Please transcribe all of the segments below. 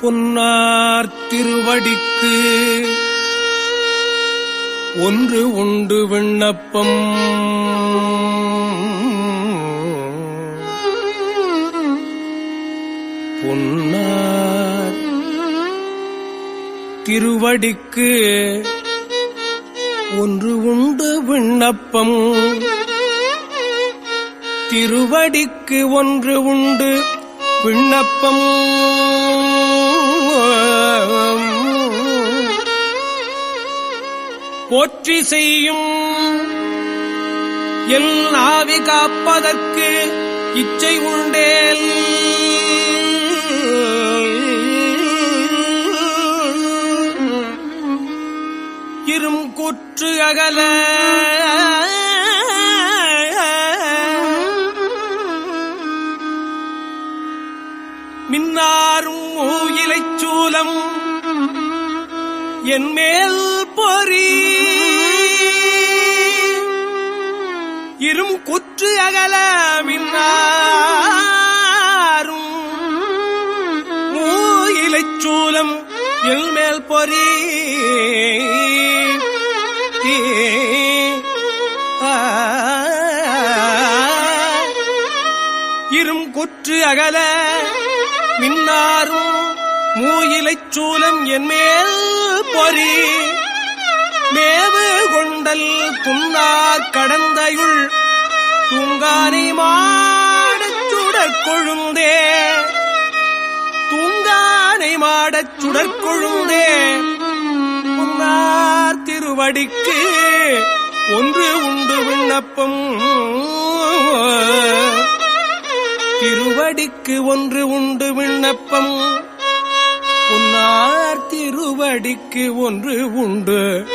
பொன்னார் திருவடிக்கு ஒன்று உண்டு விண்ணப்பம். பொன்னார் திருவடிக்கு ஒன்று உண்டு விண்ணப்பம். திருவடிக்கு ஒன்று உண்டு விண்ணப்பம். போற்றி செய்யும் எல் ஆவி காப்பதற்கு இச்சை உண்டேல். இரும் கூற்று அகல மின்னாரும் மூயிலைச் சூலம் என் மேல் பொறி. இரும் குற்று அகல மின்னாரும் மூயிலைச் சூலம் என் மேல் பொறி. இரும் குற்று அகல மின்னாரும் மூயிலைச் சூலம் என் மேல் பொறி. மேவு கொண்டல் துன்னார் கடந்தையுள் தூங்கானை மாடச் சுடற்கொழுந்தே. தூங்கானை மாடச் சுடற்கொழுந்தே. பொன்னார் திருவடிக்கு ஒன்று உண்டு விண்ணப்பம். திருவடிக்கு ஒன்று உண்டு விண்ணப்பம். பொன்னார் திருவடிக்கு ஒன்று உண்டு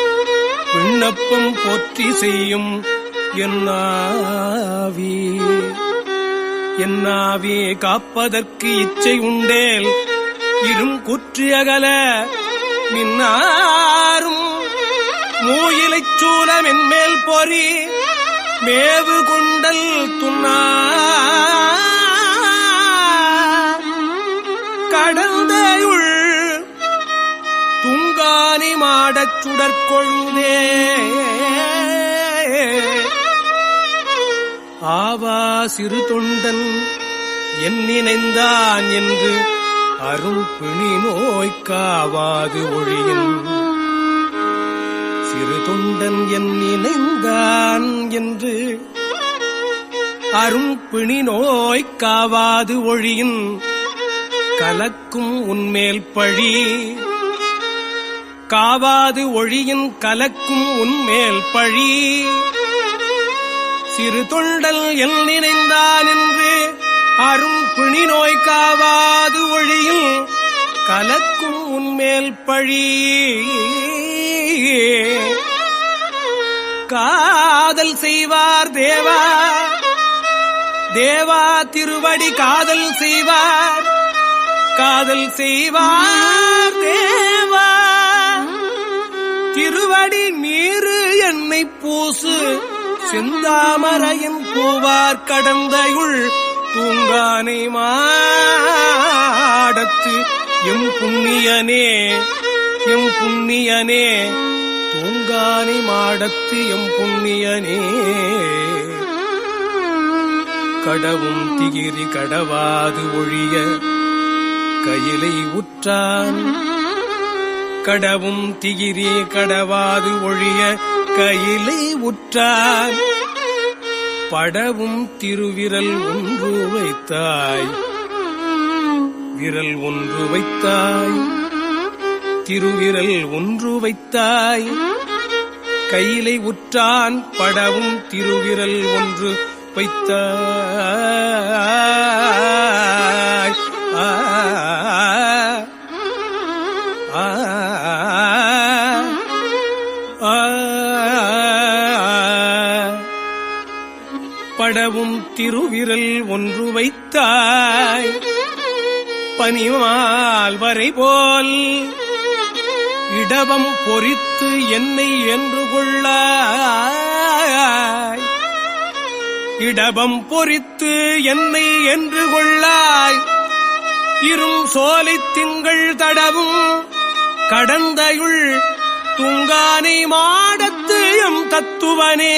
விண்ணப்பம். போற்றி செய்யும் என்னாவி என்னாவி காப்பதற்கு இச்சை உண்டேல். இரும் குற்று அகல மின்னாரும் மூயிலைச் சூலம் என் மேல் பொறி. மேவு கொண்டல் துன்னார் கடந்தையுள் துங்கானி மாடச் சுடற்கொழுந்தே. ஆவா சிறு தொண்டன் என் நினைந்தான் என்று அரும் பிணி நோய்க்காவாது ஒழியின். சிறு தொண்டன் என் நினைந்தான் என்று அரும் பிணி நோய்க்காவாது ஒழியின். கலக்கும் உன்மேல் பழி காவாது ஒழியின். கலக்கும் உன்மேல் பழி. சிறு தொண்டல் எல் நினைந்தான் என்று அரும் பிணி நோய் காவாது ஒழியில். கலக்கும் உன்மேல் பழி. காதல் செய்வார் தேவா தேவா திருவடி காதல் செய்வார். காதல் செய்வார் தேவா திருவடி நீரு என்னை பூசு. செந்தாமரையின் பூவார் கடந்தையுள் தூங்கானை மாடத்து எம் புண்ணியனே எம் புண்ணியனே. தூங்கானை மாடத்து எம் புண்ணியனே. கடவும் திகிரி கடவாது ஒழிய கையிலை உற்றான். கடவும் திகிரி கடவாது ஒழிய கையிலை உற்றான். படவும் திருவிரல் ஒன்று வைத்தாய். விரல் ஒன்று வைத்தாய். திருவிரல் ஒன்று வைத்தாய். கையிலை உற்றான். படவும் திருவிரல் ஒன்று வைத்தாய். படவும் திருவிரல் ஒன்று வைத்தாய். பனிமால் வரை போல் இடவம் பொறித்து என்னை என்று கொள்ளாய். இடபம் பொறித்து என்னை என்று கொள்ளாய். இரும் சோலை திங்கள் தடவும் கடந்தையுள் துங்கானை மாடத்து எம் தத்துவனே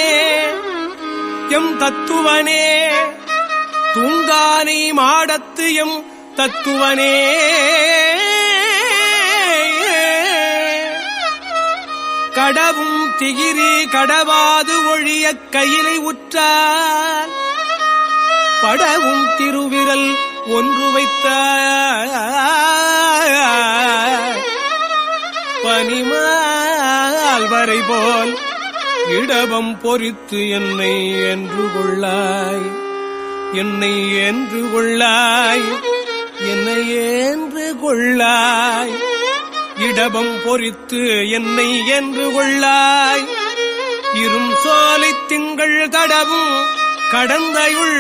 துங்கானை மாடத்து எம் தத்துவனே கடவும் திகிரி கடவாது ஒழிய கையிலை உற்றார் படவும் திருவிரல் ஒன்று வைத்த பனிமால் வரை போல் இடபம் பொறித்து என்னை என்று கொள்ளாய் இடபம் பொறித்து என்னை என்று கொள்ளாய் இரும் சோலை திங்கள் தடவும் கடந்தையுள்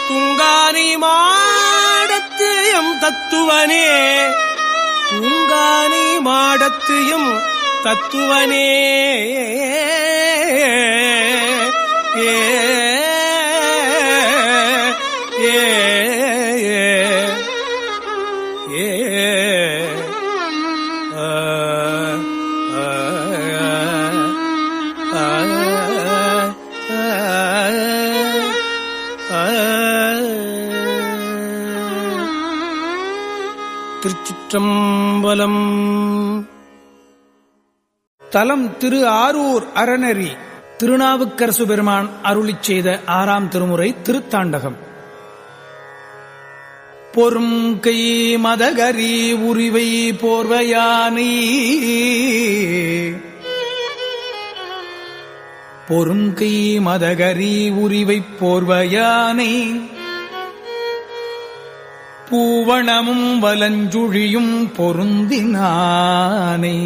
துங்கானை மாடத்து எம் தத்துவனே துங்கானை மாடத்து எம் தத்துவனே திருச்சிற்றம்பலம். தலம் திரு ஆரூர் அறநெறி. திருநாவுக்கரசு பெருமான் அருளிச் செய்த 6ஆம் திருமுறை திருத்தாண்டகம். பொறும்கை மதகரி உரிவை போர்வையானை பொறும்கை மதகரி உரிவை போர்வையானை பூவணமும் வலஞ்சுழியும் பொருந்தினானை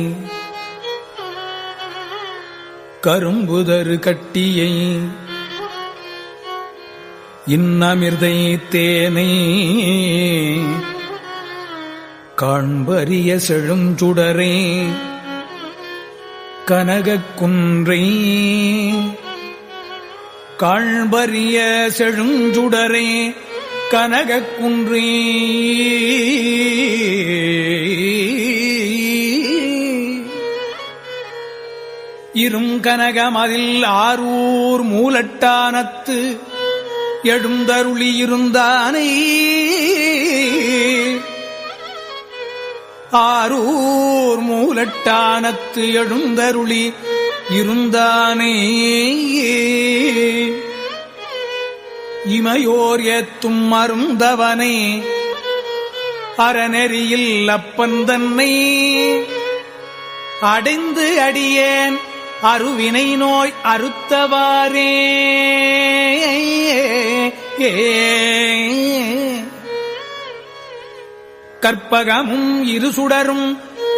கரும்புதரு கட்டியை இன்னமிர்தை தேனை காண்பரிய செழுஞ்சுடரே கனகக் குன்றை காண்பரிய செழுஞ்சுடரே கனகக் குன்றே இரும் கனகமதில் ஆரூர் மூலட்டானத்து எழுந்தருளி இருந்தானை ஆரூர் மூலட்டானத்து எழுந்தருளி இருந்தானே இமையோர் ஏத்தும் அருந்தவனை அறநெறியில் அப்பன் தன்னை அடைந்து அடியேன் அருவினை நோய் அறுத்தவாரே கற்பகமும் இருசுடரும்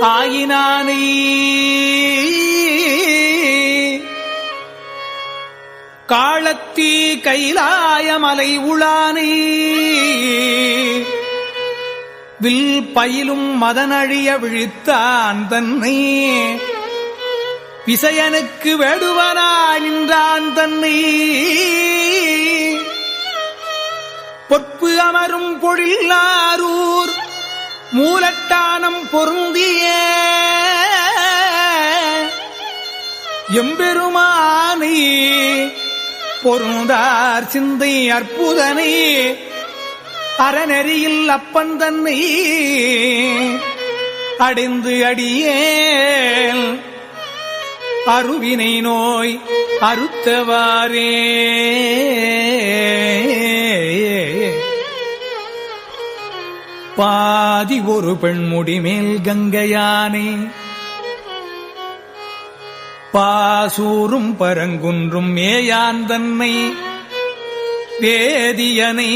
ஆயினானை காளத்தீ கைலாயமலை உளானை வில் பயிலும் மதனழிய விழித்தான் தன்னை விசயனுக்கு வேடுவனாய் நின்றான் தன்னை பொற்பு அமரும் பொழிலாரூர் மூலட்டானம் பொருந்திய எம்பெருமானை பொருந்தார் சிந்தை அற்புதனை அறநெறியில் அப்பன் தன்னை அடைந்து அடியேன் அருவினை நோய் அறுத்தவாரே பாதி ஒரு பெண்முடி மேல் கங்கையானே பாசூரும் பரங்குன்றும் மேயான் தன்னை வேதியனை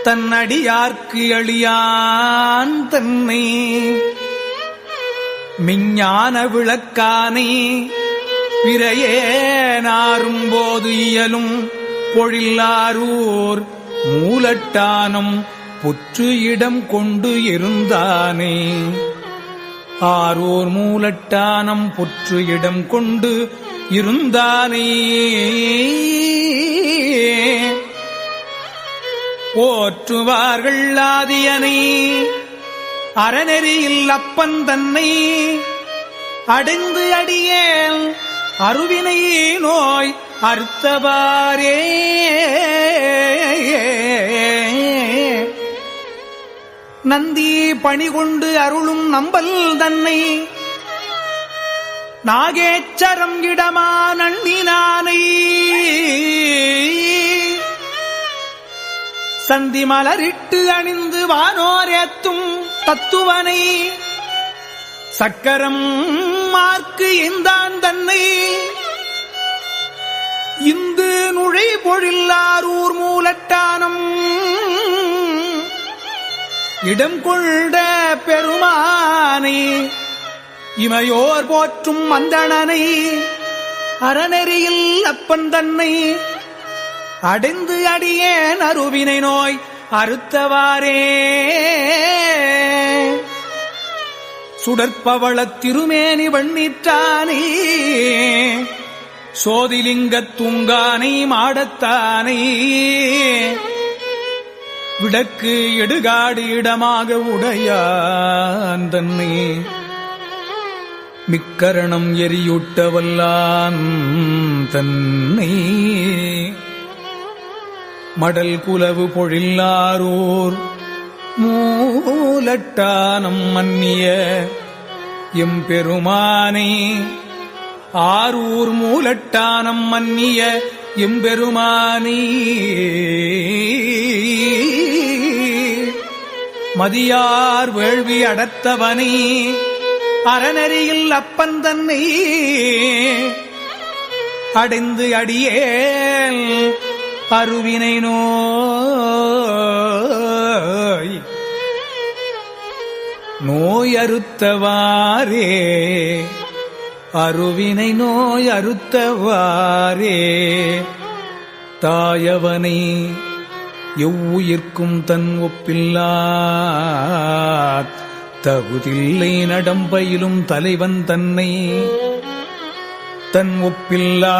தன்னடியார்க்கு அழியான் தன்னை மிஞ்ஞான விளக்கானை விரையே நாரும்போது இயலும் பொழிலாரூர் மூலட்டானம் புற்று இடம் கொண்டு இருந்தானே ஆரூர் மூலட்டானம் புற்று இடம் கொண்டு இருந்தானே போற்றுவார்கள் ஆதியனை அறநெறியில் அப்பன் தன்னை அடைந்து அடியேன் அருவினை நோய் அறுத்தவாரே. நந்தி பணிகொண்டு அருளும் நம்பல் தன்னை நாகேச்சரம் இடமா நன்னினானை சந்தி மலரிட்டு அணிந்து வானோரேத்தும் தத்துவனை சக்கரம் மார்க்கு இந்தான் தன்னை இந்து நுழை பொழில்லாரூர் மூலட்டானம் இடம் கொண்ட பெருமானை இமையோர் போற்றும் மந்தணனை அறநெறியில் அப்பன் தன்னை அடைந்து அடியேன் அருவினை நோய் அறுத்தவாரே. சுடற்பவள திருமேனி வண்ணிற்றானே சோதிலிங்கத் தூங்கானை மாடத்தானை விடக்கு எடுகாடு இடமாக உடையான் தன்னை மிக்கரணம் எரியூட்டவல்லான் தன்னை மடல் குலவு பொழில்லாரூர் மூலட்டானம் மன்னிய எம்பெருமானை ஆரூர் மூலட்டானம் மன்னிய எம்பெருமானை மதியார் வேள்வி அடர்த்தவனை அறநெறியில் அப்பன் தன்னை அடைந்து அடியேன் அருவினை நோய் அறுத்தவாரே. அருவினை நோய் அறுத்தவாரே. தாயவனை எவ்வுயிர்க்கும் தன் ஒப்பில்லாத் தகுதில்லை நடம்பயிலும் தலைவன் தன்னை தன் ஒப்பில்லா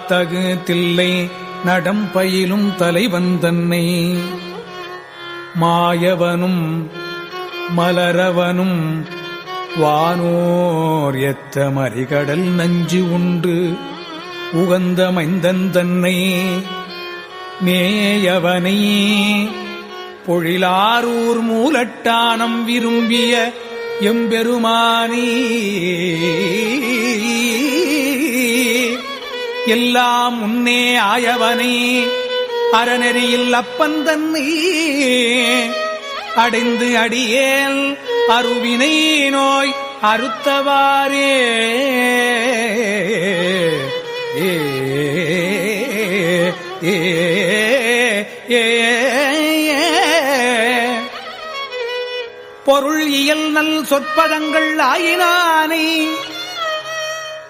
தகுதில்லை நடம்பயிலும் தலைவன் தன்னை மாயவனும் மலரவனும் வானோர் எத்த மறிகடல் நஞ்சு உண்டு உகந்த மைந்தன் தன்னை மேயவனை பொழிலாரூர் மூலட்டானம் விரும்பிய எம்பெருமானி எல்லாம் முன்னே ஆயவனை அறநெறியில் அப்பன் தன்னை அடைந்து அடியேல் அருவினை நோய் அறுத்தவாரே. பொருள் இயல் நல் சொற்பதங்கள் ஆயினானை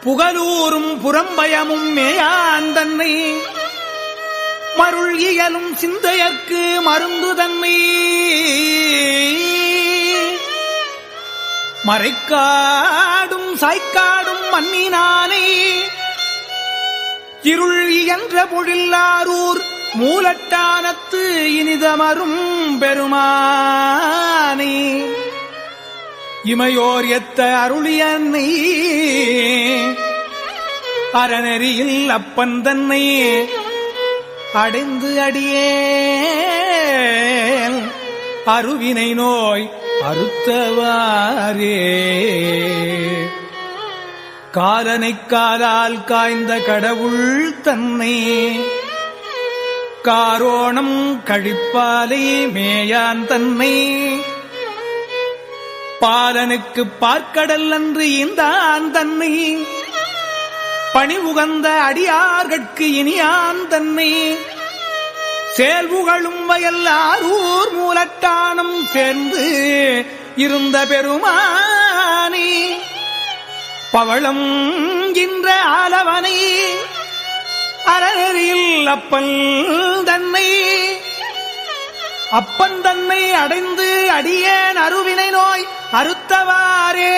புகலூரும் புறம்பயமும் மேயான் தன்னை மருள் இயலும் சிந்தையற்கு மருந்து தன்னை மறைக்காடும் சாய்க்காடும் மன்னினானை இருள் இயன்ற பொழில்லாரூர் மூலட்டானத்து இனிதமரும் பெருமானை இமையோர் எத்த அருளியன்னை அறநெறியில் அப்பன் தன்னை அடைந்து அடியேன் அருவினை நோய் அறுத்தவாரே. காலனைக் காலால் காய்ந்த கடவுள் தன்னை காரோணம் கழிப்பாலை மேயான் தன்னை பாலனுக்கு பார்க்கடல் அன்று ஈந்தான் தன்னை பணிவுகந்த அடியார்கட்கு இனியான் தன்னை செயல்புகளும் வயல் ஆரூர் மூலட்டானம் சேர்ந்து இருந்த பெருமானி பவளம் என்ற ஆலவனை அறநெறியில் அப்பன் தன்னை அப்பன் தன்னை அடைந்து அடியேன் அருவினை நோய் அறுத்தவாரே.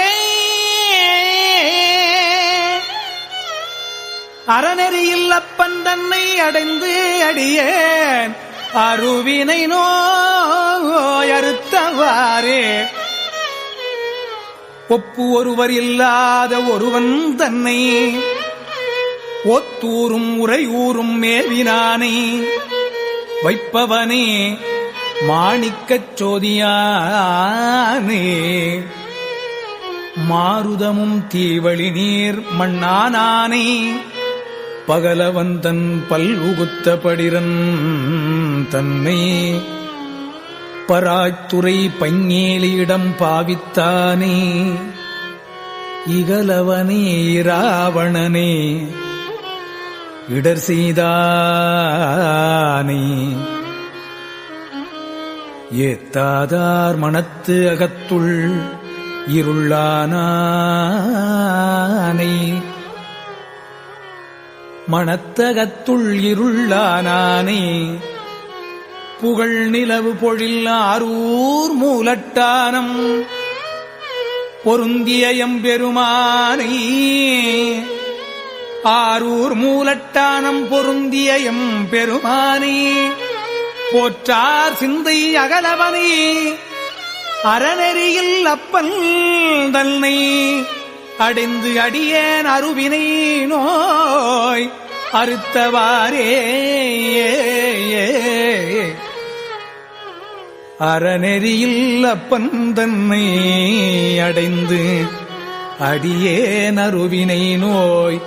அறநெறியில் அப்பன் தன்னை அடைந்து அடியேன் அருவினை நோயறுத்தவாறே ஒப்பு ஒருவர் இல்லாத ஒருவன் தன்னை ஒத்தூரும் உரையூரும் மேவினானை வைப்பவனே மாணிக்கச் சோதியானே மாருதமும் தீவழி நீர் மண்ணானானை பகலவந்தன் பல்வுகுத்த படிரன் தன்னை பராய்த்துறை பஞ்சேலியிடம் பாவித்தானே இகலவனே இராவணனே இடர் செய்தானே ஏத்தாதார் மனத்து அகத்துள் இருளானானை மனத்தகத்துள் இருளானானே புகழ் நிலவு பொழில் ஆரூர் மூலட்டானம் பொருந்திய எம்பெருமானை ஆரூர் மூலட்டானம் பொருந்திய எம்பெருமானை போற்றார் சிந்தை அகலவனே அறநெறியில் அப்பன் தன்னை அடைந்து அடியேன் அருவினை நோய் அறுத்தவாறே அறநெறியில் அப்பன் தன்னை அடைந்து அடியேன் அருவினை நோய்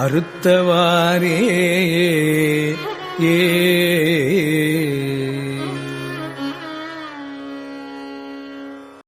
அறுத்தவாறே ஏ